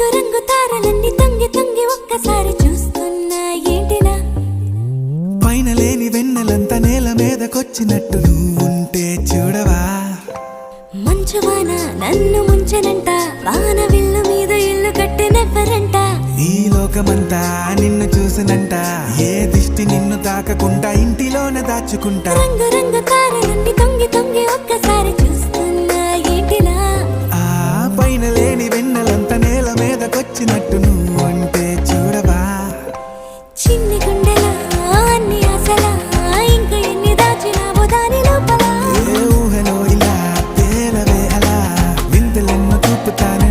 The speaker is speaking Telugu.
రంగు తారలన్నీ తొంగి తొంగి ఒక్కసారి చూస్తున్నా ఏంటినా పైన లేని వెన్నెలంతా నేల మీదకొచ్చినట్టు నువ్వుంటే చూడవా మంచువాన నన్ను ముంచనంట వాన విల్లు మీద ఇల్లు కట్టినెవ్వరంట ఈ లోకమంతా నిన్ను చూసినంట ఏ దిష్టి నిన్ను తాకకుండా ఇంటిలోనే దాచుకుంటా రంగు రంగు తారలన్నీ తొంగి తొంగి ఒక్కసారి చూస్తున్నా ఏంటినా ఆ పైన లేని వెన్నెలంతా నేల మీదకొచ్చినట్టు నువ్వుంటే చూడవా చిన్ని గుండెలా అన్ని ఆశలా ఇంకా ఎన్ని దాచినావో దాని లోపల ఏ ఊహలో ఇలా తేలవే అలా వింతలెన్నో చూపుతానే